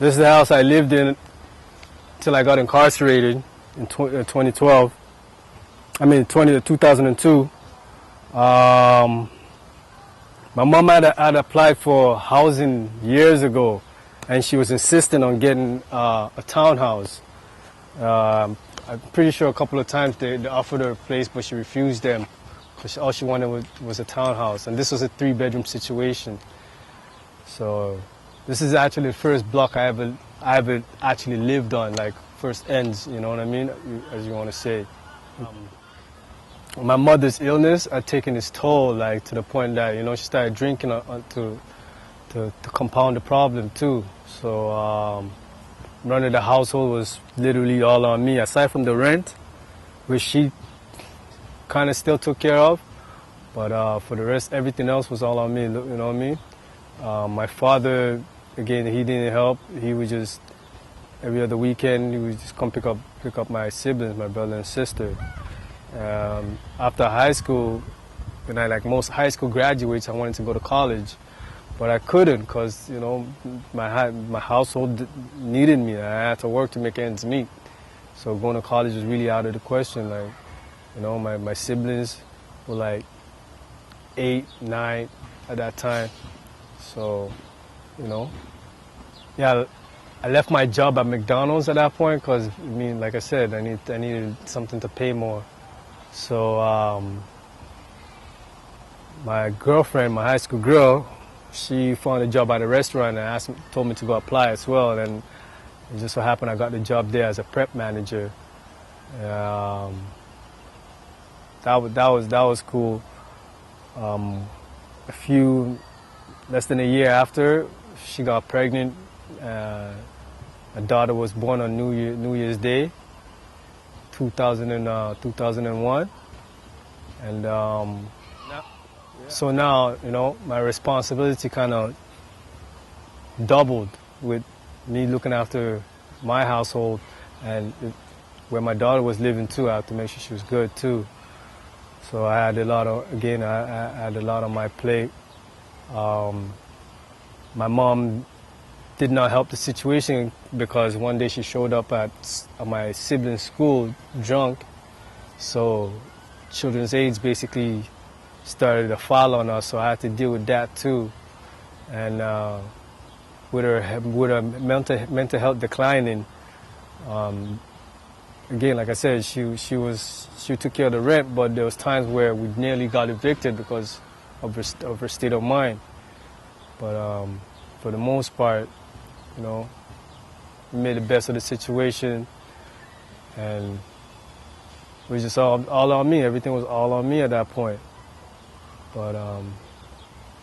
This is the house I lived in until I got incarcerated in 2012. I mean 2002. My mom had applied for housing years ago, and she was insisting on getting a townhouse. I'm pretty sure a couple of times they offered her a place, but she refused them because all she wanted was a townhouse, and this was a 3-bedroom situation. So this is actually the first block I ever actually lived on, like first ends, you know what I mean, as you want to say. My mother's illness had taken its toll, like to the point that, you know, she started drinking to compound the problem too. So running the household was literally all on me, aside from the rent, which she kind of still took care of. But for the rest, everything else was all on me, you know what I mean? My father, again, he didn't help. He would just, every other weekend, he would just come pick up my siblings, my brother and sister. After high school, when like most high school graduates, I wanted to go to college, but I couldn't because, you know, my household needed me. I had to work to make ends meet. So going to college was really out of the question. Like, you know, my siblings were like 8, 9 at that time. So, you know, yeah, I left my job at McDonald's at that point because, I mean, like I said, I needed something to pay more. So my girlfriend, my high school girl, she found a job at a restaurant and told me to go apply as well. And it just so happened I got the job there as a prep manager. That was cool. Less than a year after, she got pregnant. A daughter was born on New Year's Day, 2001. And so now, you know, my responsibility kind of doubled with me looking after my household, and where my daughter was living too, I had to make sure she was good too. So I had a lot on my plate. My mom did not help the situation because one day she showed up at my sibling's school drunk. So children's aides basically started to file on us, so I had to deal with that too. And with her mental health declining, again, like I said, she took care of the rent, but there was times where we nearly got evicted because of her state of mind. But for the most part, you know, we made the best of the situation, and it was just all on me. Everything was all on me at that point. But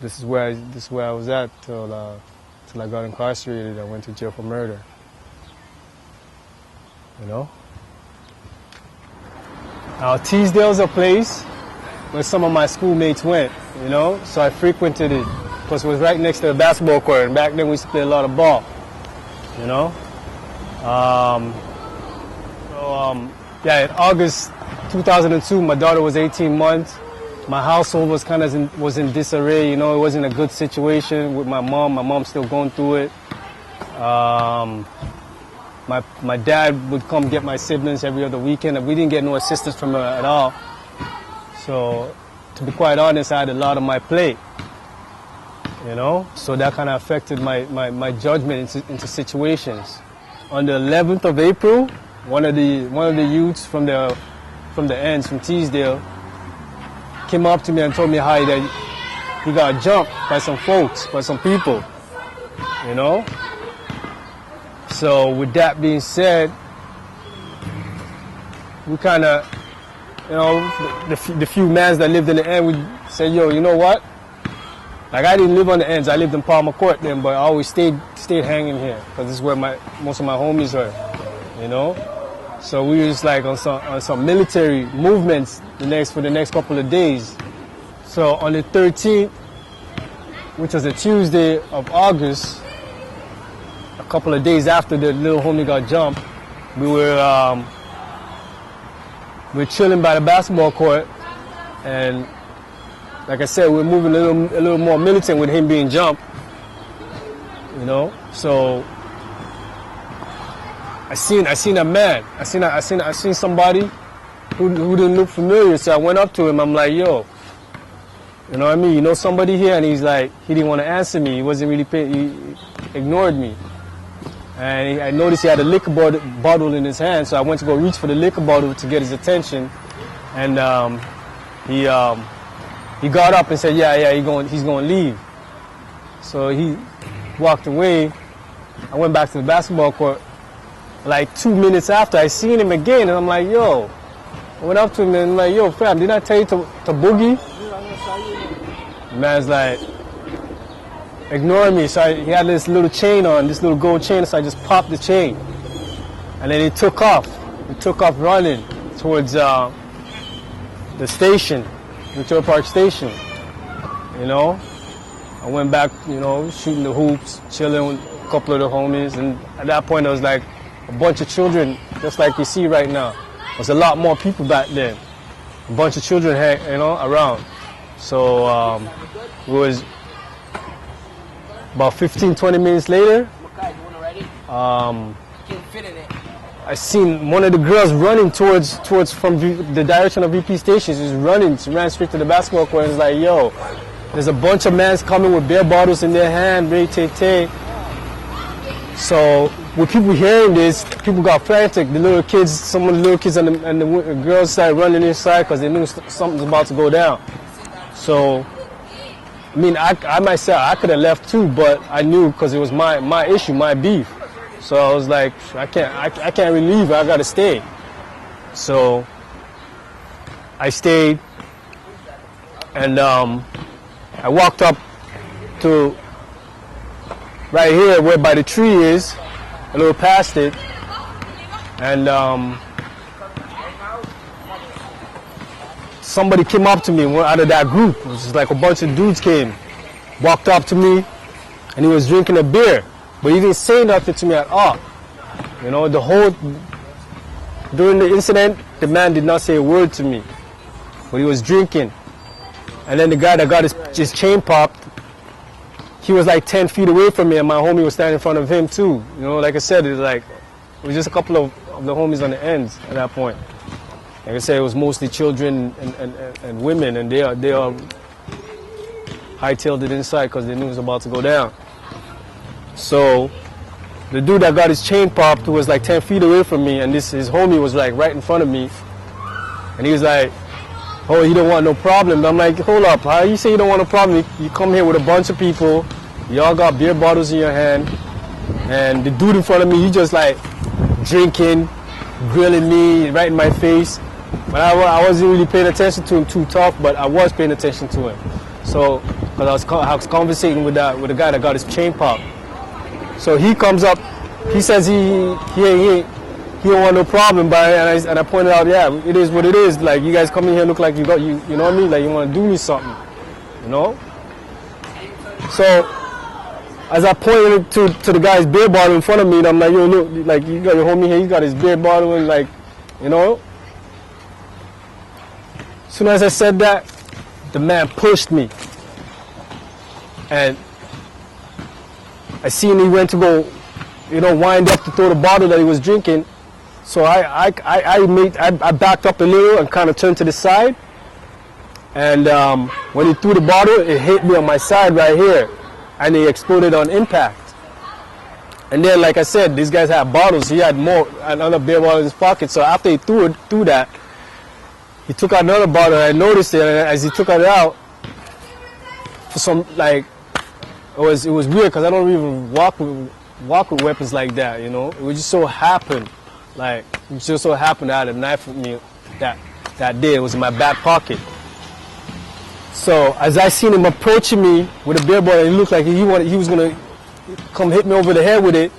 this is where I was at till I got incarcerated. I went to jail for murder. You know. Now Teasdale's a place where some of my schoolmates went. You know, so I frequented it because it was right next to the basketball court, and back then we used to play a lot of ball. You know. Yeah, in August 2002, my daughter was 18 months. My household was kind of in disarray. You know, it wasn't a good situation with my mom. My mom's still going through it. My dad would come get my siblings every other weekend, and we didn't get no assistance from her at all. So, to be quite honest, I had a lot on my plate. You know, so that kind of affected my judgment into situations. On the 11th of April, one of the youths from the ends from Teasdale came up to me and told me how he got jumped by some folks, by some people, you know. So with that being said, we kind of, you know, the few mans that lived in the end, we said, yo, you know what? Like, I didn't live on the ends. I lived in Palmer Court then, but I always stayed hanging here because this is where most of my homies are, you know. So we was like on some military movements for the next couple of days. So on the 13th, which was a Tuesday of August, a couple of days after the little homie got jumped, we were chilling by the basketball court, and like I said, we're moving a little more militant with him being jumped, you know. So I seen a man. I seen somebody who didn't look familiar. So I went up to him. I'm like, yo, you know what I mean? You know somebody here? And he's like, he didn't want to answer me. He wasn't really paying. He ignored me. And I noticed he had a liquor bottle in his hand. So I went to go reach for the liquor bottle to get his attention. And he got up and said, yeah, he's going to leave. So he walked away. I went back to the basketball court. Like 2 minutes after, I seen him again, and I'm like, yo. I went up to him and I'm like, yo, fam, didn't I tell you to boogie? The man's like, ignore me. So he had this little chain on, this little gold chain, so I just popped the chain. And then he took off. He took off running towards the station, Victoria Park Station, you know. I went back, you know, shooting the hoops, chilling with a couple of the homies, and at that point there was like a bunch of children, just like you see right now. There was a lot more people back then. A bunch of children, you know, around. So it was about 15, 20 minutes later. I seen one of the girls running towards from the direction of VP Station. She was running. She ran straight to the basketball court and was like, yo, there's a bunch of men coming with beer bottles in their hand, tay. So with people hearing this, people got frantic. The little kids, some of the little kids and the girls started running inside because they knew something's about to go down. So, I mean, I myself, I could have left too, but I knew because it was my issue, my beef. So I was like, I can't really leave. I gotta stay. So I stayed, and I walked up to right here where by the tree is, a little past it, and somebody came up to me out of that group. It was just like a bunch of dudes came, walked up to me, and he was drinking a beer, but he didn't say nothing to me at all. You know, during the incident, the man did not say a word to me, but he was drinking. And then the guy that got his chain popped, he was like 10 feet away from me, and my homie was standing in front of him too. You know, like I said, it was just a couple of the homies on the ends at that point. Like I said, it was mostly children and women, and they are hightailed it inside because they knew it was about to go down. So the dude that got his chain popped was like 10 feet away from me, and his homie was like right in front of me, and he was like, oh, you don't want no problem. I'm like, hold up, how you say you don't want no problem? You come here with a bunch of people, y'all got beer bottles in your hand, and the dude in front of me, he just like drinking, grilling me right in my face. But I wasn't really paying attention to him too tough, but I was paying attention to him. So, because I was conversating with the guy that got his chain popped. So he comes up, he says he don't want no problem, but and I pointed out, yeah, it is what it is. Like, you guys come in here look like you know what I mean? Like, you want to do me something, you know? So as I pointed to the guy's beer bottle in front of me, and I'm like, yo, look, like, you got your homie here, he's got his beer bottle, and like, you know? As soon as I said that, the man pushed me, and I seen he went to go, you know, wind up to throw the bottle that he was drinking. So I backed up a little and kind of turned to the side. And when he threw the bottle, it hit me on my side right here, and it exploded on impact. And then, like I said, these guys had bottles. He had another beer bottle in his pocket. So after he threw that, he took out another bottle, and I noticed it. And as he took it out, for some, like, it was weird because I don't even walk with weapons like that, you know. It just so happened, I had a knife with me that day. It was in my back pocket. So as I seen him approaching me with a beer bottle, it looked like he was gonna come hit me over the head with it.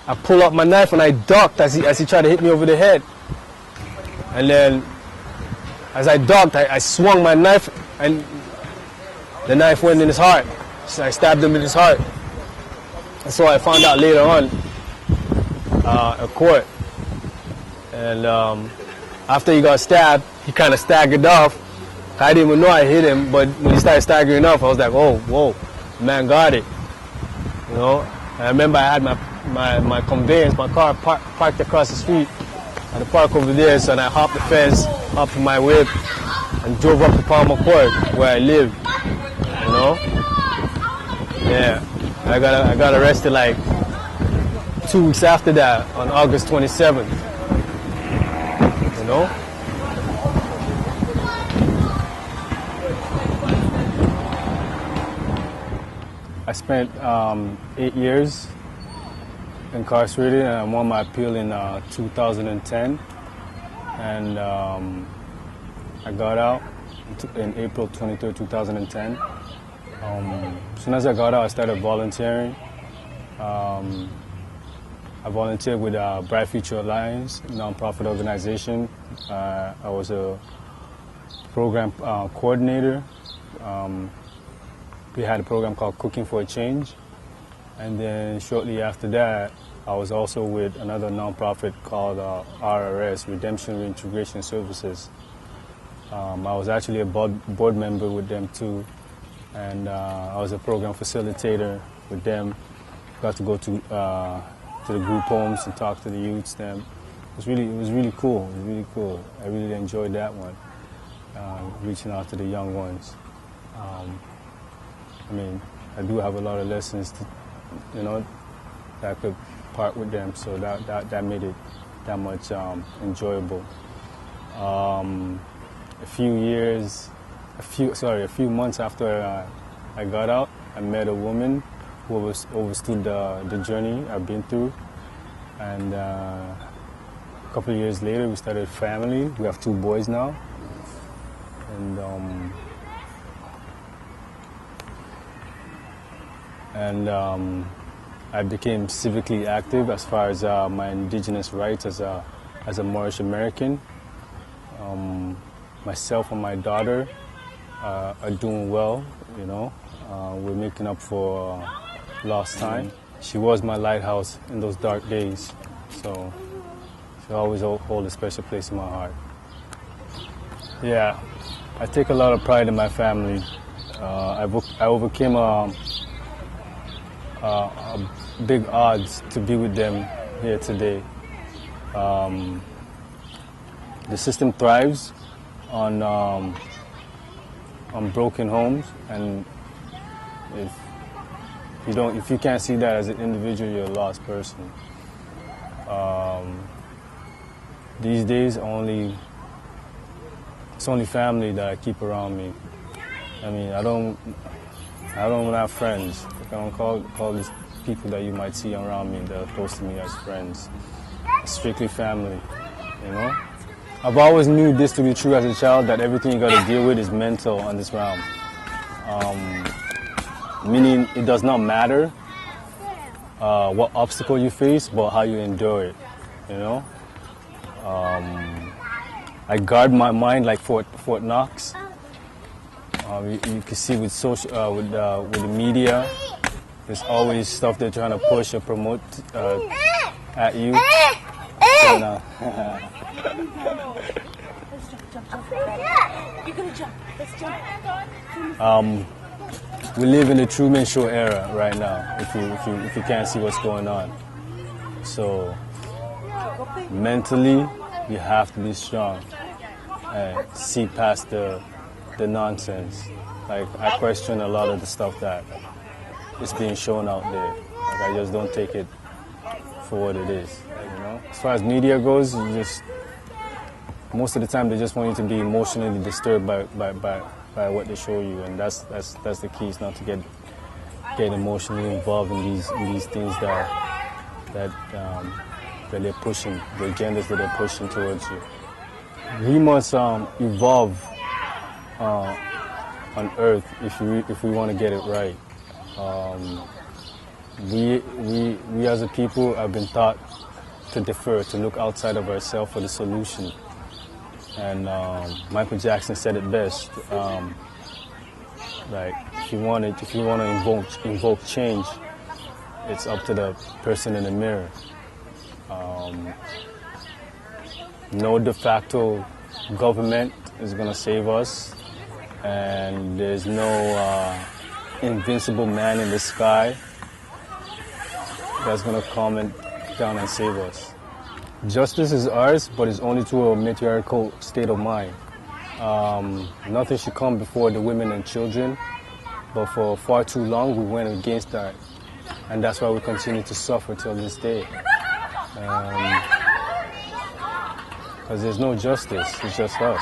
I pulled out my knife and I ducked as he tried to hit me over the head. And then as I ducked, I swung my knife, and the knife went in his heart. So I stabbed him in his heart. That's what I found out later on at court. And after he got stabbed, he kind of staggered off. I didn't even know I hit him, but when he started staggering off, I was like, oh, whoa, man got it. You know, I remember I had my conveyance, my car parked across the street at the park over there. So I hopped the fence, hopped in my whip, and drove up to Palmer Court where I live. You know? Yeah. I got arrested like 2 weeks after that on August 27th. You know? I spent 8 years incarcerated, and I won my appeal in 2010. And I got out in April 23rd, 2010. As soon as I got out, I started volunteering. I volunteered with Bright Future Alliance, a nonprofit organization. I was a program coordinator. We had a program called Cooking for a Change. And then shortly after that, I was also with another nonprofit called RRS, Redemption Reintegration Services. I was actually a board member with them too. And I was a program facilitator with them. Got to go to the group homes and talk to the youths. It was really cool. It was really cool. I really enjoyed that one, reaching out to the young ones. I mean, I do have a lot of lessons, that I could part with them. So that made it that much enjoyable. A few months after I got out, I met a woman who overstood the journey I've been through. And a couple of years later, we started a family. We have 2 boys now. And I became civically active as far as my indigenous rights as a Moorish American. Myself and my daughter are doing well, we're making up for lost time. She was my lighthouse in those dark days, so she'll always hold a special place in my heart. Yeah, I take a lot of pride in my family. I overcame big odds to be with them here today. The system thrives on broken homes, and if you can't see that as an individual, you're a lost person. These days, it's only family that I keep around me. I mean, I don't have friends. I don't call these people that you might see around me that are close to me as friends. It's strictly family, I've always knew this to be true as a child, that everything you got to deal with is mental on this realm. Meaning it does not matter what obstacle you face, but how you endure it, I guard my mind like Fort Knox. You can see with the media, there's always stuff they're trying to push or promote at you. So, You're gonna jump. Let's jump. We live in the Truman Show era right now. If you can't see what's going on, so mentally you have to be strong and see past the nonsense. Like, I question a lot of the stuff that is being shown out there. Like, I just don't take it for what it is. As far as media goes, most of the time they just want you to be emotionally disturbed by what they show you, and that's the key. Is not to get emotionally involved in these things that they're pushing, the agendas that they're pushing towards you. We must evolve on Earth if we want to get it right. We as a people have been taught to defer, to look outside of ourselves for the solution. And Michael Jackson said it best. Like, if you want to invoke change, it's up to the person in the mirror. No de facto government is going to save us, and there's no invincible man in the sky. that's going to come down and save us. Justice is ours, but it's only to a matriarchal state of mind. Nothing should come before the women and children, but for far too long we went against that, and that's why we continue to suffer till this day. Because there's no justice, it's just us.